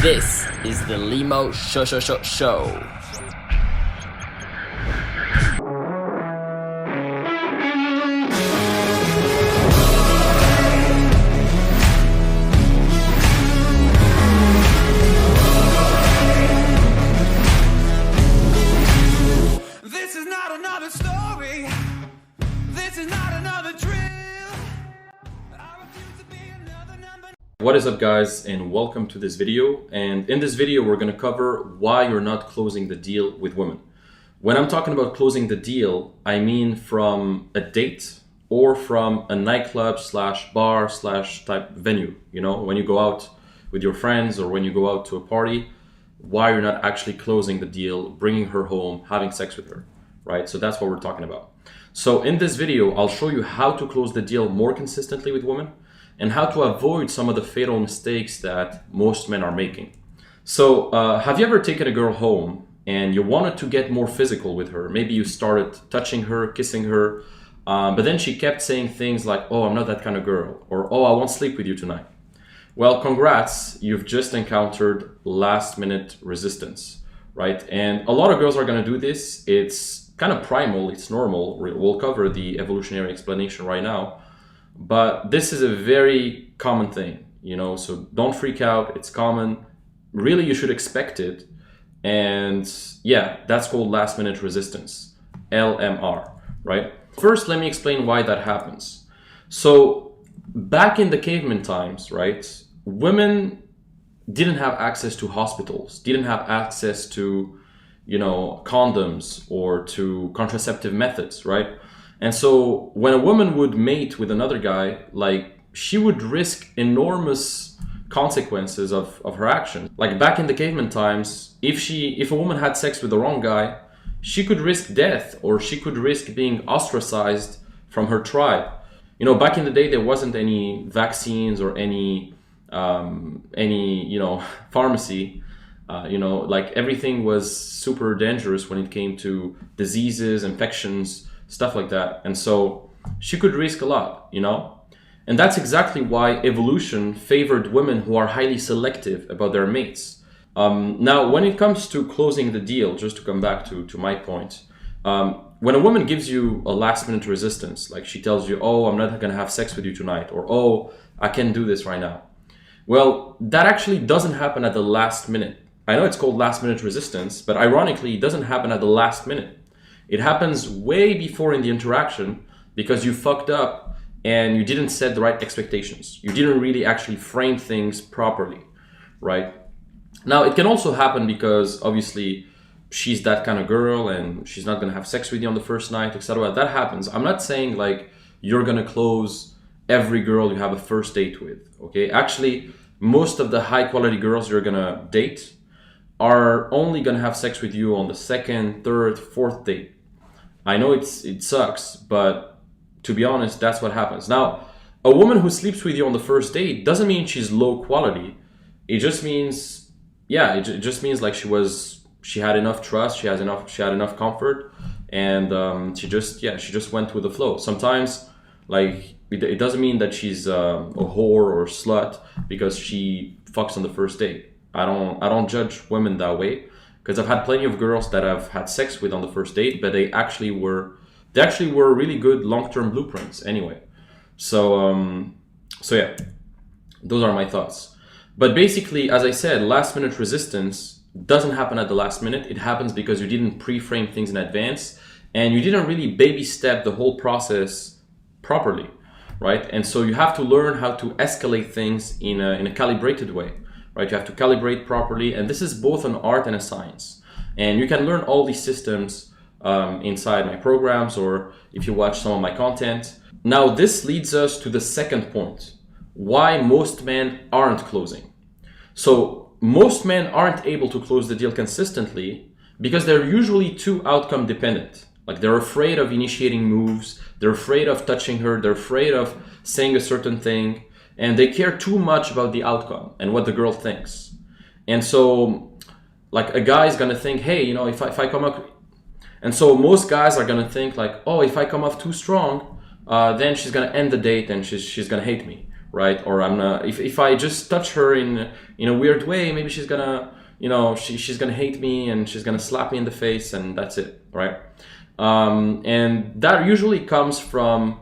This is the Limo Show. This is not another story. This is not another drill. I refuse to be another number. What is up, guys, and welcome to this video. And in this video we're going to cover why you're not closing the deal with women. When I'm talking about closing the deal, I mean from a date or from a nightclub slash bar slash type venue. You know, when you go out with your friends or when you go out to a party, why you're not actually closing the deal, bringing her home, having sex with her, right? So that's what we're talking about. So in this video, I'll show you how to close the deal more consistently with women and how to avoid some of the fatal mistakes that most men are making. So have you ever taken a girl home and you wanted to get more physical with her? Maybe you started touching her, kissing her, but then she kept saying things like, oh, I'm not that kind of girl, or oh, I won't sleep with you tonight. Well, congrats, you've just encountered last minute resistance, right? And a lot of girls are gonna do this. It's kind of primal, it's normal. We'll cover the evolutionary explanation right now. But this is a very common thing, you know, so don't freak out, it's common. Really, you should expect it. And yeah, that's called last minute resistance, LMR, right? First, let me explain why that happens. So back in the caveman times, right, women didn't have access to hospitals, didn't have access to, you know, condoms or to contraceptive methods, right? And so when a woman would mate with another guy, like, she would risk enormous consequences of her actions. Like back in the caveman times, if a woman had sex with the wrong guy, she could risk death, or she could risk being ostracized from her tribe. You know, back in the day, there wasn't any vaccines or any you know, pharmacy. You know, like, everything was super dangerous when it came to diseases, infections, stuff like that. And so she could risk a lot, you know? And that's exactly why evolution favored women who are highly selective about their mates. Now, when it comes to closing the deal, just to come back to my point, when a woman gives you a last minute resistance, like she tells you, oh, I'm not gonna have sex with you tonight, or oh, I can't do this right now. Well, that actually doesn't happen at the last minute. I know it's called last minute resistance, but ironically, it doesn't happen at the last minute. It happens way before in the interaction because you fucked up and you didn't set the right expectations. You didn't really actually frame things properly, right? Now, it can also happen because obviously she's that kind of girl and she's not gonna have sex with you on the first night, etc. That happens. I'm not saying like you're gonna close every girl you have a first date with, okay? Actually, most of the high quality girls you're gonna date are only gonna have sex with you on the second, third, fourth date. I know it sucks, but to be honest, that's what happens. Now, a woman who sleeps with you on the first date doesn't mean she's low quality. It just means, yeah, it just means like she had enough trust, she had enough comfort, and she just went with the flow. Sometimes, like, it doesn't mean that she's a whore or slut because she fucks on the first date. I don't judge women that way, because I've had plenty of girls that I've had sex with on the first date, but they actually were really good long-term blueprints anyway. So yeah, those are my thoughts. But basically, as I said, last minute resistance doesn't happen at the last minute. It happens because you didn't pre-frame things in advance and you didn't really baby step the whole process properly, right? And so you have to learn how to escalate things in a calibrated way. Right, you have to calibrate properly, and this is both an art and a science. And you can learn all these systems inside my programs, or if you watch some of my content. Now, this leads us to the second point, why most men aren't closing. So most men aren't able to close the deal consistently because they're usually too outcome dependent. Like, they're afraid of initiating moves, they're afraid of touching her, they're afraid of saying a certain thing, and they care too much about the outcome and what the girl thinks. And so, like, a guy is gonna think, hey, you know, if I come up, and so most guys are gonna think like, oh, if I come off too strong, then she's gonna end the date and she's gonna hate me, right? Or I'm not, if I just touch her in a weird way, maybe she's gonna, she's gonna hate me and she's gonna slap me in the face, and that's it, right? And that usually comes from,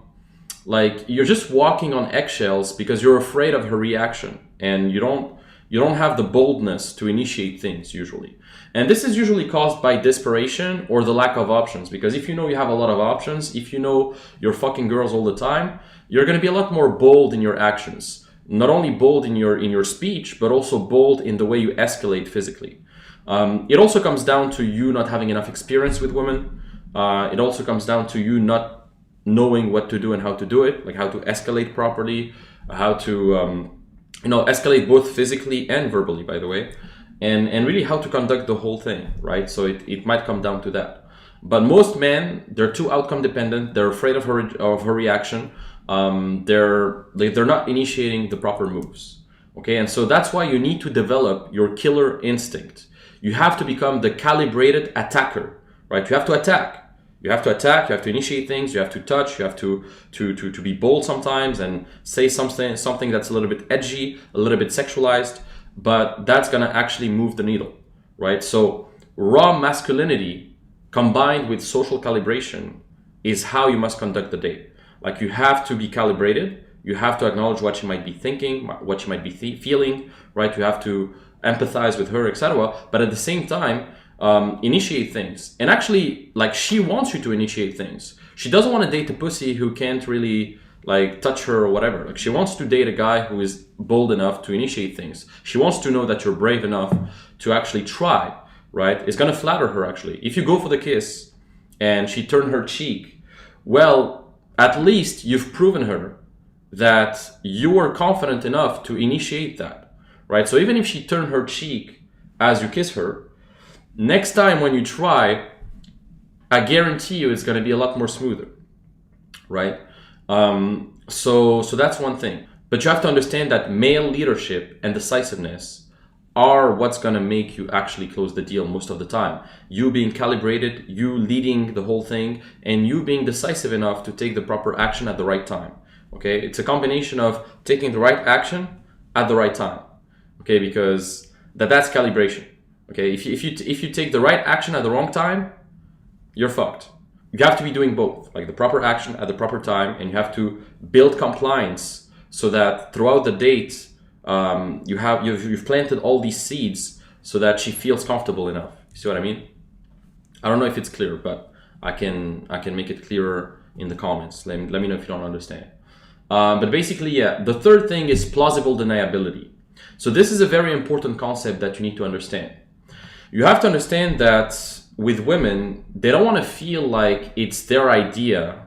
like, you're just walking on eggshells because you're afraid of her reaction, and you don't have the boldness to initiate things usually. And this is usually caused by desperation or the lack of options, because if you know you have a lot of options, if you know you're fucking girls all the time, you're going to be a lot more bold in your actions. Not only bold in your speech, but also bold in the way you escalate physically. It also comes down to you not having enough experience with women. It also comes down to you not knowing what to do and how to do it, like how to escalate properly, how to escalate both physically and verbally, by the way, and really how to conduct the whole thing, right? So it might come down to that. But most men, they're too outcome dependent. They're afraid of her reaction. They're not initiating the proper moves. Okay, and so that's why you need to develop your killer instinct. You have to become the calibrated attacker, right? You have to attack. You have to initiate things, you have to touch, you have to be bold sometimes and say something that's a little bit edgy, a little bit sexualized, but that's gonna actually move the needle, right? So raw masculinity combined with social calibration is how you must conduct the date. Like, you have to be calibrated, you have to acknowledge what she might be thinking, what she might be feeling, right? You have to empathize with her, etc. But at the same time, initiate things. And actually, like, she wants you to initiate things. She doesn't want to date a pussy who can't really, like, touch her or whatever. Like, she wants to date a guy who is bold enough to initiate things. She wants to know that you're brave enough to actually try, right? It's gonna flatter her, actually. If you go for the kiss and she turned her cheek, well, at least you've proven her that you are confident enough to initiate that, right? So even if she turned her cheek as you kiss her, next time when you try, I guarantee you it's going to be a lot more smoother, right? So that's one thing. But you have to understand that male leadership and decisiveness are what's going to make you actually close the deal most of the time. You being calibrated, you leading the whole thing, and you being decisive enough to take the proper action at the right time. Okay, it's a combination of taking the right action at the right time. Okay, because that's calibration. Okay, if you take the right action at the wrong time, you're fucked. You have to be doing both, like the proper action at the proper time, and you have to build compliance so that throughout the date, you've planted all these seeds so that she feels comfortable enough. You see what I mean? I don't know if it's clear, but I can make it clearer in the comments. Let me know if you don't understand. But basically, yeah, the third thing is plausible deniability. So this is a very important concept that you need to understand. You have to understand that with women, they don't want to feel like it's their idea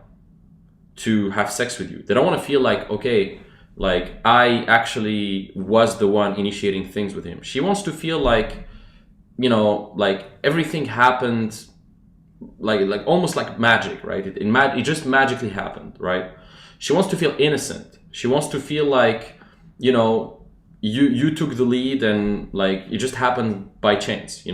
to have sex with you. They don't want to feel like, okay, like I actually was the one initiating things with him. She wants to feel like, like everything happened like almost like magic, right? It just magically happened, right? She wants to feel innocent. She wants to feel like, you took the lead and like it just happened by chance,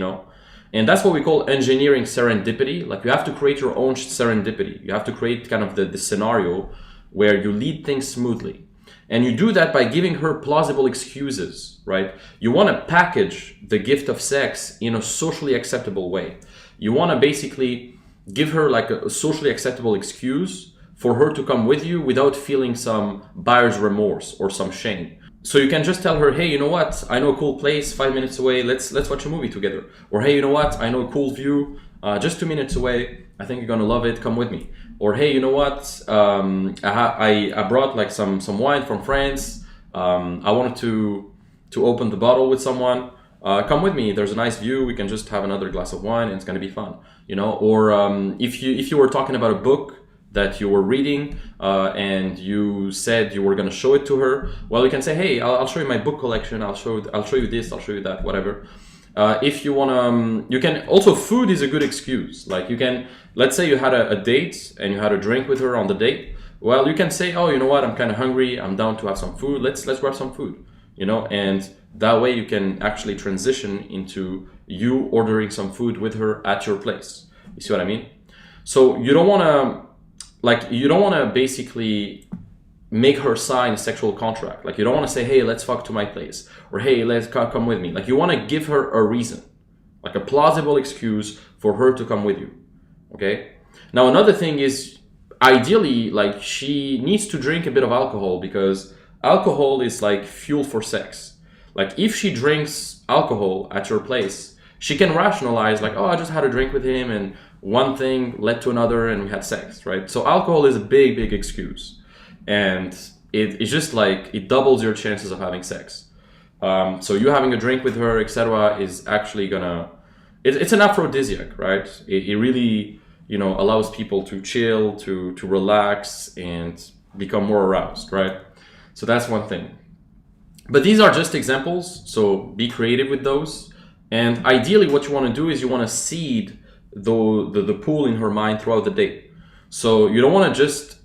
And that's what we call engineering serendipity. Like, you have to create your own serendipity. You have to create kind of the scenario where you lead things smoothly. And you do that by giving her plausible excuses, right? You want to package the gift of sex in a socially acceptable way. You want to basically give her like a socially acceptable excuse for her to come with you without feeling some buyer's remorse or some shame. So you can just tell her, hey, you know what? I know a cool place 5 minutes away. Let's watch a movie together. Or hey, you know what? I know a cool view just 2 minutes away. I think you're gonna love it. Come with me. Or hey, you know what? I brought like some wine from France. I wanted to open the bottle with someone. Come with me. There's a nice view. We can just have another glass of wine, and it's gonna be fun. Or if you were talking about a book that you were reading and you said you were going to show it to her, well, you can say, hey, I'll show you my book collection, I'll show you this, I'll show you that, whatever. If you want to, you can also, food is a good excuse. Like, you can, let's say you had a date and you had a drink with her on the date. Well, you can say, oh, you know what, I'm kind of hungry, I'm down to have some food, let's grab some food, and that way you can actually transition into you ordering some food with her at your place. You see what I mean? So you don't want to basically make her sign a sexual contract. Like, you don't want to say, hey, let's fuck to my place, or hey, let's come with me. Like, you want to give her a reason, like a plausible excuse for her to come with you. Okay. Now, another thing is, ideally, like, she needs to drink a bit of alcohol, because alcohol is like fuel for sex. Like, if she drinks alcohol at your place, she can rationalize like, oh, I just had a drink with him and one thing led to another and we had sex, right? So alcohol is a big excuse, and it's just like, it doubles your chances of having sex. So you having a drink with her, etc., is actually gonna, it's an aphrodisiac, right? It really, you know, allows people to chill, to relax and become more aroused, right? So that's one thing. But these are just examples, so be creative with those. And ideally what you want to do is you want to seed the pool in her mind throughout the day. So you don't want to just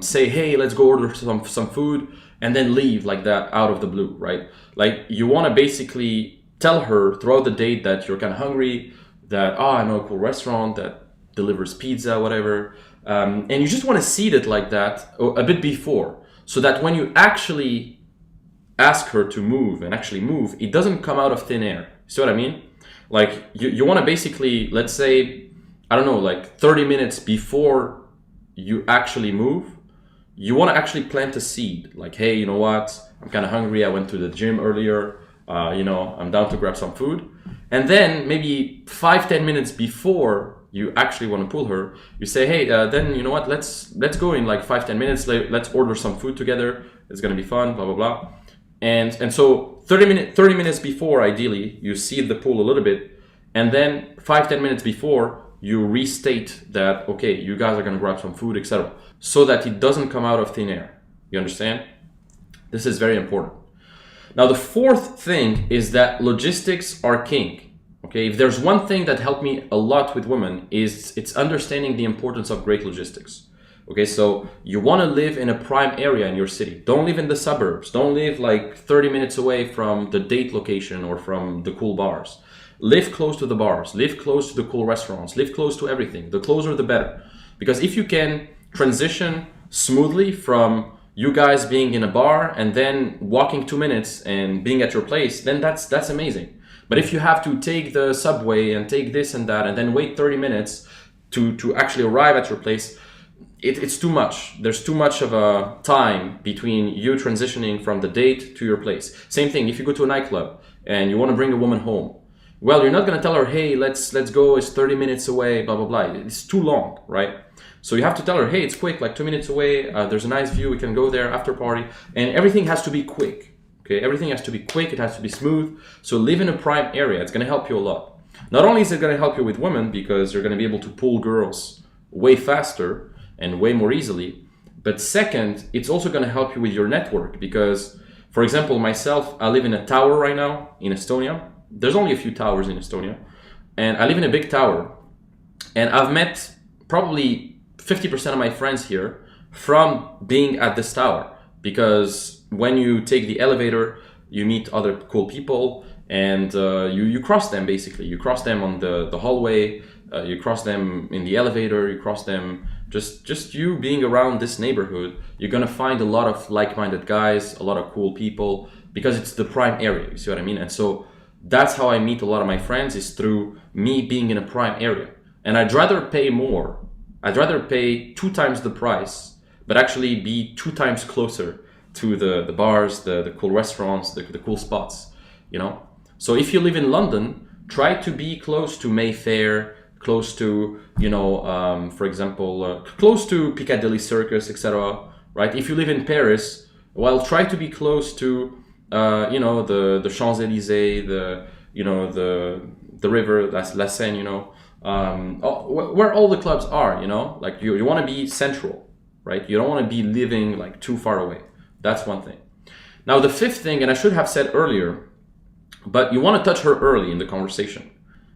say, hey, let's go order some food and then leave like that out of the blue, right? Like, you want to basically tell her throughout the date that you're kind of hungry, that, oh, I know a cool restaurant that delivers pizza, whatever. And you just want to seed it like that a bit before, so that when you actually ask her to move and actually move, it doesn't come out of thin air. See what I mean? Like, you want to basically, let's say, I don't know, like 30 minutes before you actually move, you want to actually plant a seed. Like, hey, you know what? I'm kind of hungry. I went to the gym earlier. You know, I'm down to grab some food. And then maybe 5-10 minutes before you actually want to pull her, you say, hey, then you know what? Let's go in like 5-10 minutes. Let's order some food together. It's gonna be fun. Blah blah blah. And so 30 minutes before, ideally, you seed the pool a little bit, and then 5-10 minutes before, you restate that, okay, you guys are gonna grab some food, etc., so that it doesn't come out of thin air. You understand? This is very important. Now, the fourth thing is that logistics are king. Okay, if there's one thing that helped me a lot with women, is it's understanding the importance of great logistics. Okay, so you want to live in a prime area in your city. Don't live in the suburbs. Don't live like 30 minutes away from the date location or from the cool bars. Live close to the bars. Live close to the cool restaurants. Live close to everything. The closer, the better. Because if you can transition smoothly from you guys being in a bar and then walking 2 minutes and being at your place, then that's amazing. But if you have to take the subway and take this and that and then wait 30 minutes to actually arrive at your place, it's too much. There's too much of a time between you transitioning from the date to your place. Same thing, if you go to a nightclub and you want to bring a woman home, well, you're not going to tell her, hey, let's go, it's 30 minutes away, blah, blah, blah. It's too long, right? So you have to tell her, hey, it's quick, like 2 minutes away, there's a nice view, we can go there, after party, and everything has to be quick, okay? Everything has to be quick, it has to be smooth. So live in a prime area, it's going to help you a lot. Not only is it going to help you with women, because you're going to be able to pull girls way faster and way more easily, but second, it's also going to help you with your network, because, for example, myself, I live in a tower right now in Estonia. There's only a few towers in Estonia, and I live in a big tower, and I've met probably 50% of my friends here from being at this tower, because when you take the elevator, you meet other cool people, and you cross them, basically. You cross them on the hallway, you cross them in the elevator, you cross them just you being around this neighborhood. You're gonna find a lot of like-minded guys, a lot of cool people, because it's the prime area, you see what I mean? And so that's how I meet a lot of my friends, is through me being in a prime area. And I'd rather pay more. I'd rather pay 2 times the price, but actually be 2 times closer to the bars, the cool restaurants, the cool spots, you know? So if you live in London, try to be close to Mayfair, close to, you know, for example, close to Piccadilly Circus, etc., right? If you live in Paris, well, try to be close to, you know, the Champs-Élysées, the river, La Seine, you know, where all the clubs are, you know, like you want to be central, right? You don't want to be living like too far away. That's one thing. Now, the fifth thing, and I should have said earlier, but you want to touch her early in the conversation.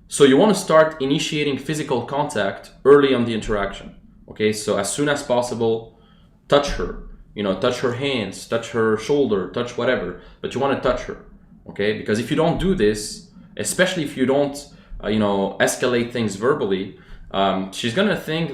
So you want to start initiating physical contact early on the interaction. Okay, so as soon as possible, touch her. You know, touch her hands, touch her shoulder, touch whatever, but you want to touch her. Okay, because if you don't do this, especially if you don't, you know, escalate things verbally, she's gonna think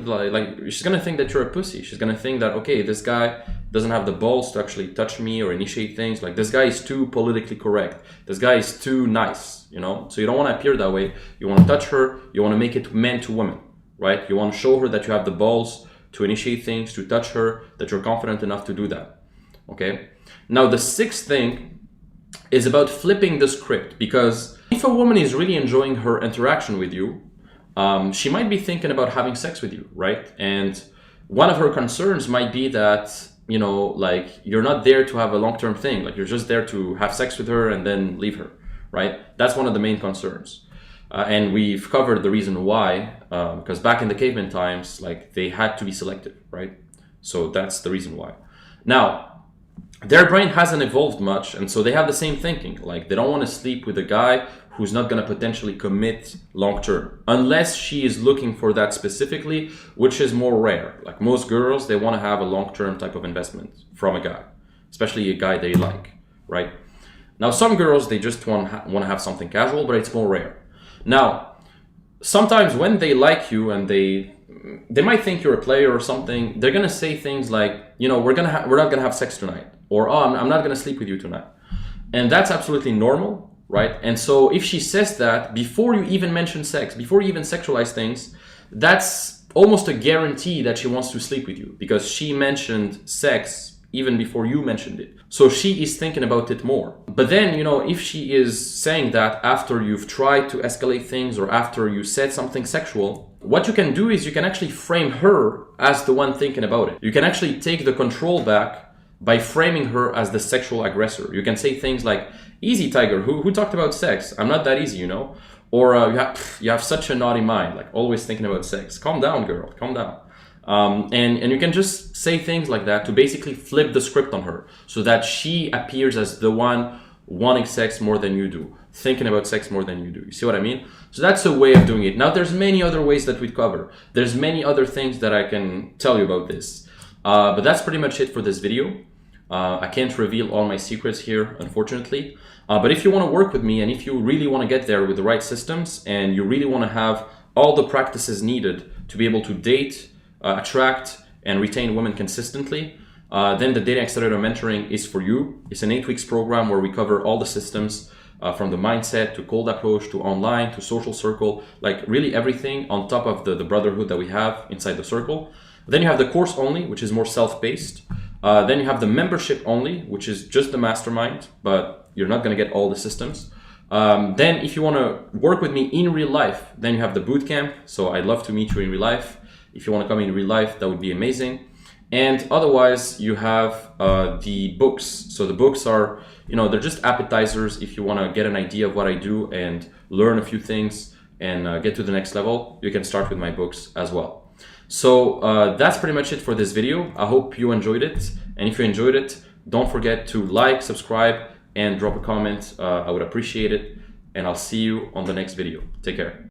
she's gonna think that you're a pussy. She's gonna think that, okay, this guy doesn't have the balls to actually touch me or initiate things. Like, this guy is too politically correct. This guy is too nice, you know? So you don't want to appear that way. You want to touch her. You want to make it men to women, right? You want to show her that you have the balls to initiate things, to touch her, that you're confident enough to do that, okay? Now, the sixth thing is about flipping the script, because if a woman is really enjoying her interaction with you, she might be thinking about having sex with you, right? And one of her concerns might be that, you know, like, you're not there to have a long-term thing. Like, you're just there to have sex with her and then leave her, right? That's one of the main concerns. And we've covered the reason why, because back in the caveman times, like, they had to be selective, right? So that's the reason why. Now, their brain hasn't evolved much, and so they have the same thinking. Like, they don't want to sleep with a guy who's not going to potentially commit long term, unless she is looking for that specifically, which is more rare. Like, most girls, they want to have a long term type of investment from a guy, especially a guy they like, right? Now, some girls, they just want to have something casual, but it's more rare. Now, sometimes when they like you and they might think you're a player or something, they're going to say things like, you know, we're not going to have sex tonight, or, oh, I'm not going to sleep with you tonight. And that's absolutely normal, right? And so if she says that before you even mention sex, before you even sexualize things, that's almost a guarantee that she wants to sleep with you, because she mentioned sex even before you mentioned it. So she is thinking about it more. But then, you know, if she is saying that after you've tried to escalate things or after you said something sexual, what you can do is you can actually frame her as the one thinking about it. You can actually take the control back by framing her as the sexual aggressor. You can say things like, easy, Tiger, who talked about sex? I'm not that easy, you know? Or you have such a naughty mind, like always thinking about sex. Calm down, girl, calm down. And you can just say things like that to basically flip the script on her, so that she appears as the one wanting sex more than you do, thinking about sex more than you do. You see what I mean? So that's a way of doing it. Now, there's many other ways that we'd cover. There's many other things that I can tell you about this. But that's pretty much it for this video. I can't reveal all my secrets here, unfortunately. But if you want to work with me, and if you really want to get there with the right systems, and you really want to have all the practices needed to be able to date, attract, and retain women consistently, then the Dating Accelerator Mentoring is for you. It's an 8 weeks program where we cover all the systems, from the mindset to cold approach to online to social circle, like really everything on top of the brotherhood that we have inside the circle. Then you have the course only, which is more self-paced. Then you have the membership only, which is just the mastermind, but you're not going to get all the systems. Then if you want to work with me in real life, then you have the bootcamp. So I'd love to meet you in real life. If you want to come in real life, that would be amazing. And otherwise, you have the books. So the books are, you know, they're just appetizers if you want to get an idea of what I do and learn a few things and get to the next level. You can start with my books as well. So that's pretty much it for this video. I hope you enjoyed it. And if you enjoyed it, don't forget to like, subscribe, and drop a comment. I would appreciate it. And I'll see you on the next video. Take care.